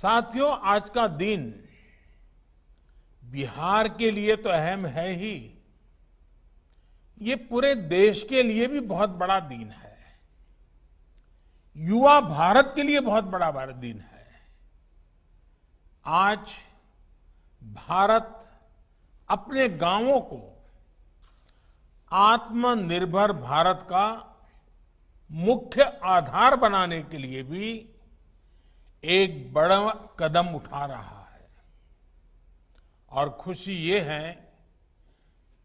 साथियों, आज का दिन बिहार के लिए तो अहम है ही, ये पूरे देश के लिए भी बहुत बड़ा दिन है। युवा भारत के लिए बहुत बड़ा दिन है। आज भारत अपने गांवों को आत्मनिर्भर भारत का मुख्य आधार बनाने के लिए भी एक बड़ा कदम उठा रहा है। और खुशी ये है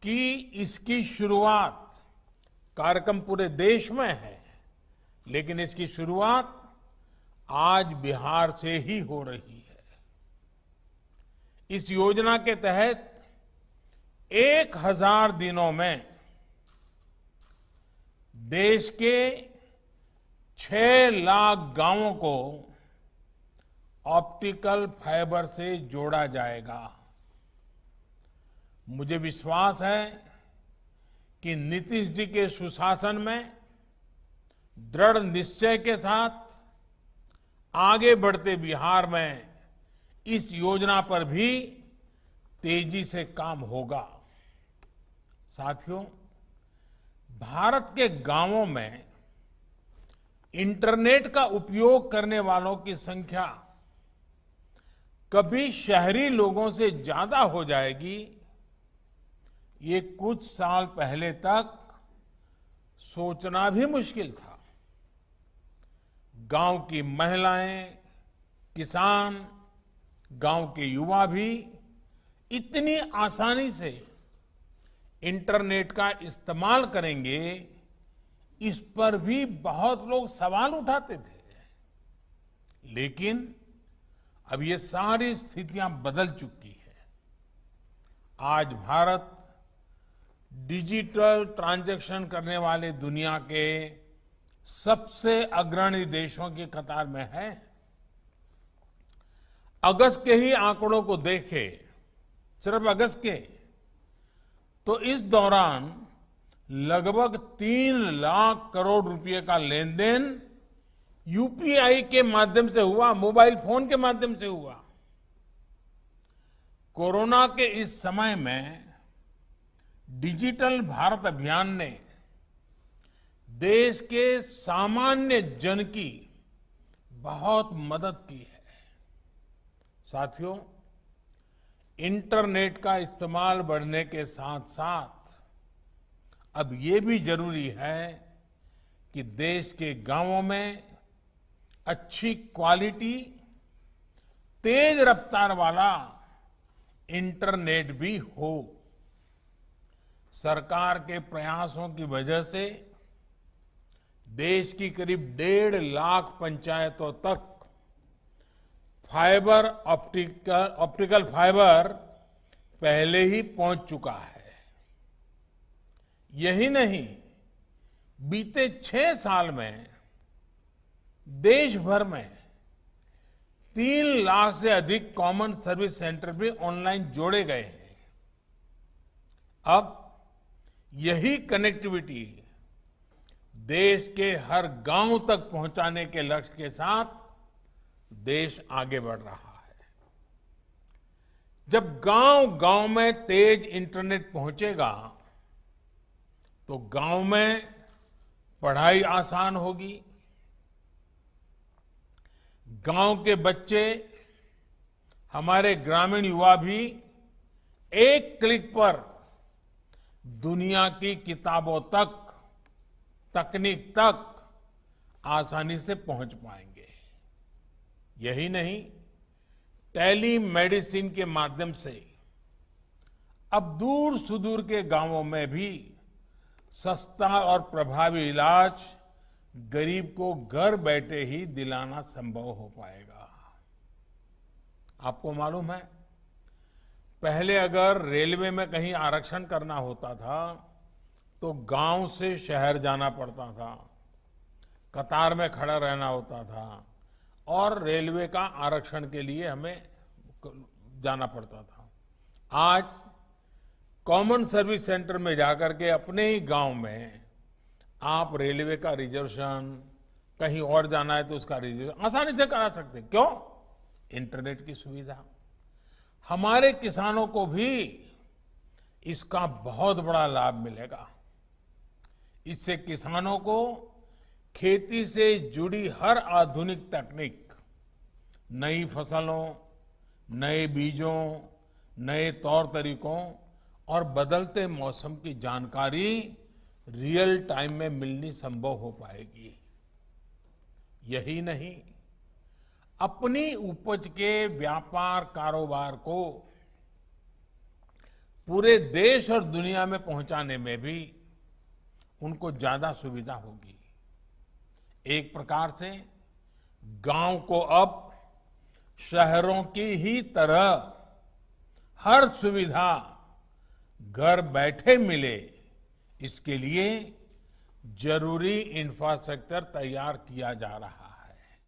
कि इसकी शुरुआत, कार्यक्रम पूरे देश में है, लेकिन इसकी शुरुआत आज बिहार से ही हो रही है। इस योजना के तहत 1000 दिनों में देश के 6 लाख गांवों को ऑप्टिकल फाइबर से जोड़ा जाएगा। मुझे विश्वास है कि नीतीश जी के सुशासन में दृढ़ निश्चय के साथ आगे बढ़ते बिहार में इस योजना पर भी तेजी से काम होगा। साथियों, भारत के गांवों में इंटरनेट का उपयोग करने वालों की संख्या कभी शहरी लोगों से ज्यादा हो जाएगी, ये कुछ साल पहले तक सोचना भी मुश्किल था। गांव की महिलाएं, किसान, गांव के युवा भी इतनी आसानी से इंटरनेट का इस्तेमाल करेंगे, इस पर भी बहुत लोग सवाल उठाते थे। लेकिन अब ये सारी स्थितियां बदल चुकी है। आज भारत डिजिटल ट्रांजैक्शन करने वाले दुनिया के सबसे अग्रणी देशों की कतार में है। अगस्त के ही आंकड़ों को देखें, सिर्फ अगस्त के, तो इस दौरान लगभग 3 लाख करोड़ रुपए का लेन देन यूपीआई के माध्यम से हुआ, मोबाइल फोन के माध्यम से हुआ। कोरोना के इस समय में डिजिटल भारत अभियान ने देश के सामान्य जन की बहुत मदद की है। साथियों, इंटरनेट का इस्तेमाल बढ़ने के साथ साथ अब ये भी जरूरी है कि देश के गांवों में अच्छी क्वालिटी, तेज रफ्तार वाला इंटरनेट भी हो। सरकार के प्रयासों की वजह से देश की करीब 1.5 लाख पंचायतों तक ऑप्टिकल फाइबर पहले ही पहुंच चुका है। यही नहीं, बीते 6 साल में देश भर में 3 लाख से अधिक कॉमन सर्विस सेंटर भी ऑनलाइन जोड़े गए हैं। अब यही कनेक्टिविटी देश के हर गांव तक पहुंचाने के लक्ष्य के साथ देश आगे बढ़ रहा है। जब गांव-गांव में तेज इंटरनेट पहुंचेगा, तो गांव में पढ़ाई आसान होगी। गांव के बच्चे, हमारे ग्रामीण युवा भी एक क्लिक पर दुनिया की किताबों तक, तकनीक तक आसानी से पहुंच पाएंगे। यही नहीं, टेली मेडिसिन के माध्यम से अब दूर सुदूर के गांवों में भी सस्ता और प्रभावी इलाज गरीब को घर बैठे ही दिलाना संभव हो पाएगा। आपको मालूम है, पहले अगर रेलवे में कहीं आरक्षण करना होता था तो गांव से शहर जाना पड़ता था, कतार में खड़ा रहना होता था और रेलवे का आरक्षण के लिए हमें जाना पड़ता था। आज कॉमन सर्विस सेंटर में जाकर के अपने ही गांव में आप रेलवे का रिजर्वेशन, कहीं और जाना है तो उसका रिजर्वेशन आसानी से करा सकते हैं। क्यों? इंटरनेट की सुविधा। हमारे किसानों को भी इसका बहुत बड़ा लाभ मिलेगा। इससे किसानों को खेती से जुड़ी हर आधुनिक तकनीक, नई फसलों, नए बीजों, नए तौर तरीकों और बदलते मौसम की जानकारी रियल टाइम में मिलनी संभव हो पाएगी। यही नहीं, अपनी उपज के व्यापार कारोबार को पूरे देश और दुनिया में पहुंचाने में भी उनको ज्यादा सुविधा होगी। एक प्रकार से गांव को अब शहरों की ही तरह हर सुविधा घर बैठे मिले, इसके लिए जरूरी इंफ्रास्ट्रक्चर तैयार किया जा रहा है।